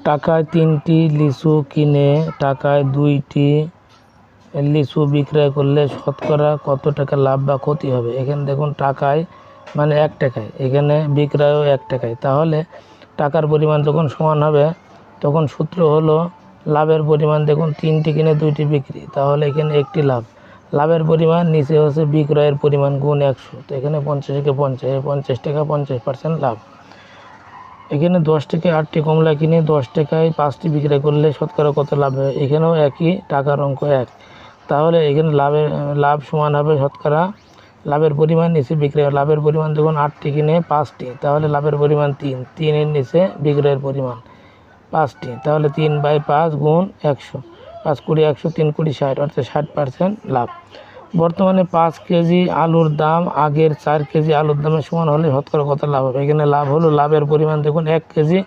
টাকায় 3টি লিচু কিনে টাকায় 2টি লিচু বিক্রয় করলে শতকরা কত টাকা লাভ বা ক্ষতি হবে। এখানে দেখুন টাকায় মানে 1 টাকায়, এখানে বিক্রয়ও 1 টাকায়। তাহলে টাকার পরিমাণ যখন সমান হবে তখন সূত্র হলো লাভের পরিমাণ। দেখুন 3টি কিনে 2টি বিক্রি, তাহলে এখানে 1টি লাভ। লাভের পরিমাণ নিচে হচ্ছে বিক্রয়ের পরিমাণ গুণ 100। তো এখানে 50 কে 50, 50 টাকা 50% লাভ। এখানে 10 টাকায় 8টি কমলা কিনে 10 টাকায় 5টি বিক্রয় করলে শতকরা কত লাভ হবে। এখানেও একই, টাকার অঙ্ক 1। তাহলে এখানে লাভ সমান হবে শতকরা লাভের পরিমাণ নিচে বিক্রয়। লাভের পরিমাণ দেখুন 8টি কিনে 5টি, তাহলে লাভের পরিমাণ 3। 3-এর নিচে বিক্রয়ের পরিমাণ 5টি, তাহলে 3/5 গুণ 100। 5 কোটি 100, 3 কোটি 60, অর্থাৎ 60% লাভ। বর্তমানে 5 কেজি আলুর দাম আগের 4 কেজি আলুর দামের সমান হলে শতকরা কত লাভ হবে। এখানে লাভ হলো লাভের পরিমাণ দেখুন 1 কেজি